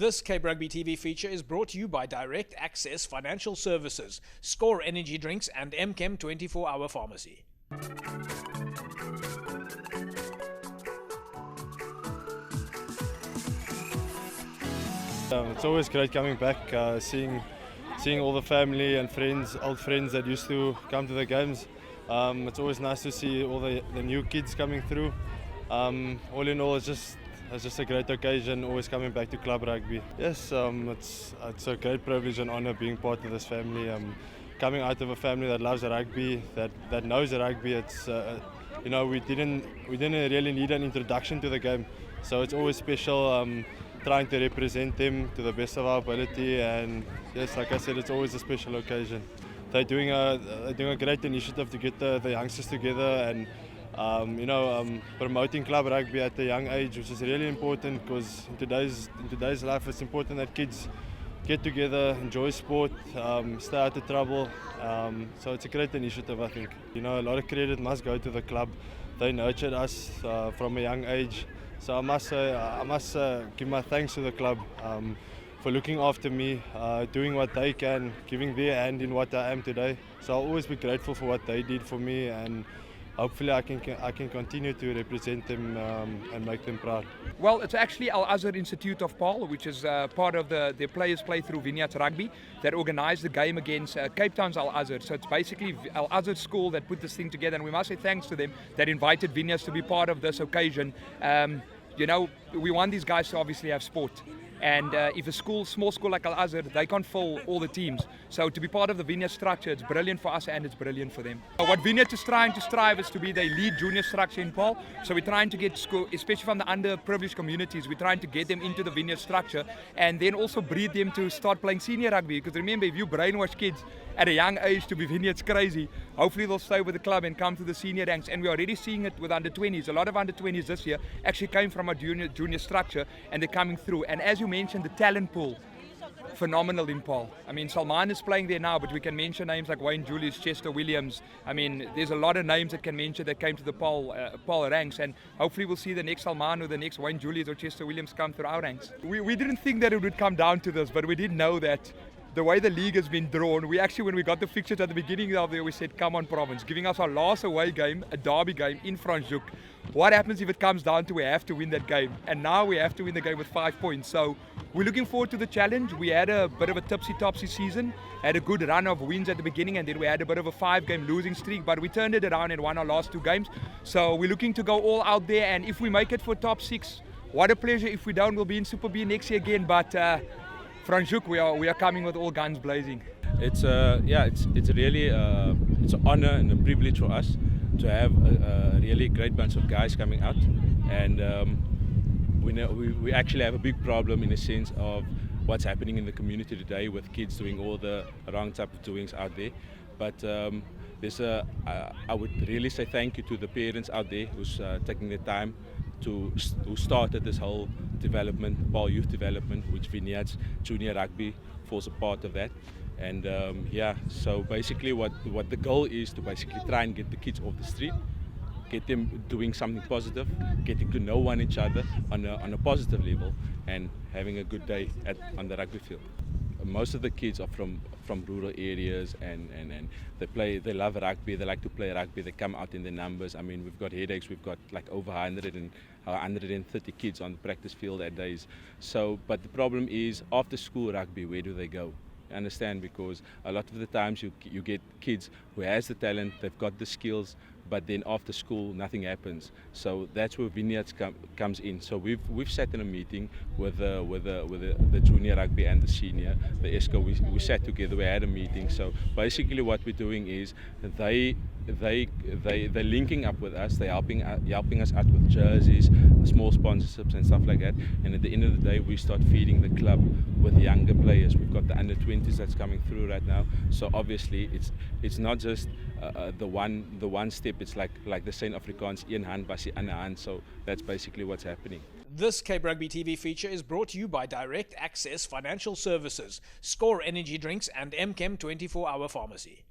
This Cape Rugby TV feature is brought to you by Direct Access Financial Services, Score Energy Drinks and MChem 24-hour Pharmacy. It's always great coming back, seeing all the family and friends, old friends that used to come to the games. It's always nice to see all the new kids coming through. All in all, it's just a great occasion, always coming back to club rugby. Yes, it's a great privilege and honour being part of this family. Coming out of a family that loves rugby, that knows rugby. It's we didn't really need an introduction to the game, so it's always special. Trying to represent them to the best of our ability, and yes, like I said, it's always a special occasion. They're doing a great initiative to get the youngsters together and promoting club rugby at a young age, which is really important because in today's life it's important that kids get together, enjoy sport, stay out of trouble. So it's a great initiative, I think. A lot of credit must go to the club. They nurtured us from a young age. So I must give my thanks to the club for looking after me, doing what they can, giving their hand in what I am today. So I'll always be grateful for what they did for me, and hopefully I can continue to represent them and make them proud. Well, it's actually Azhar Institute of Paarl, which is part of the players play through Vineyards Rugby that organised the game against Cape Town's Azhar. So it's basically Azhar school that put this thing together, and we must say thanks to them that invited Vineyards to be part of this occasion. We want these guys to obviously have sport. And if a small school like Azhar, they can't fill all the teams. So to be part of the Vineyard structure, it's brilliant for us and it's brilliant for them. What Vineyard is trying to strive is to be the elite junior structure in Paarl. So we're trying to get school, especially from the underprivileged communities, we're trying to get them into the Vineyard structure and then also breed them to start playing senior rugby. Because remember, if you brainwash kids at a young age to be Vineyards crazy, hopefully they'll stay with the club and come to the senior ranks. And we're already seeing it with under-20s. A lot of under-20s this year actually came from a junior structure and they're coming through. And as you mentioned, the talent pool, phenomenal in Paarl. I mean, Salman is playing there now, but we can mention names like Wayne Julius, Chester Williams. I mean, there's a lot of names that can mention that came to the Paarl ranks, and hopefully we'll see the next Salman or the next Wayne Julius or Chester Williams come through our ranks. We didn't think that it would come down to this, but we did know that the way the league has been drawn, when we got the fixtures at the beginning of the year, we said, come on Province, giving us our last away game, a derby game in Franschhoek. What happens if it comes down to we have to win that game? And now we have to win the game with 5 points. So we're looking forward to the challenge. We had a bit of a tipsy-topsy season, had a good run of wins at the beginning, and then we had a bit of a 5-game losing streak, but we turned it around and won our last 2 games. So we're looking to go all out there, and if we make it for top 6, what a pleasure. If we don't, we'll be in Super B next year again. But Franschhoek, we are coming with all guns blazing. It's really it's an honor and a privilege for us to have a really great bunch of guys coming out, and we actually have a big problem in a sense of what's happening in the community today with kids doing all the wrong type of doings out there. But I would really say thank you to the parents out there who's taking the time who started this whole development, Paarl youth development, which Vineyards Junior Rugby falls a part of that. And so basically what the goal is to basically try and get the kids off the street, get them doing something positive, getting to know each other on a positive level, and having a good day on the rugby field. Most of the kids are from rural areas, and they love rugby, they like to play rugby, they come out in the numbers. I mean, we've got headaches, we've got like over 130 kids on the practice field at days. So, but the problem is, after school rugby, where do they go? Understand, because a lot of the times you get kids who has the talent, they've got the skills, but then after school nothing happens. So that's where Vineyards comes in. So we've sat in a meeting with the junior rugby and the senior, the ESCO. We sat together, we had a meeting. So basically what we're doing is they're linking up with us, they're helping us out with jerseys, small sponsorships and stuff like that. And at the end of the day, we start feeding the club with younger players. We've got the under-20s that's coming through right now. So obviously it's not just the one step. It's like the Saint Afrikaans, een hand was die ander hand. So that's basically what's happening. This Cape Rugby TV feature is brought to you by Direct Access Financial Services, Score Energy Drinks and MChem 24-hour Pharmacy.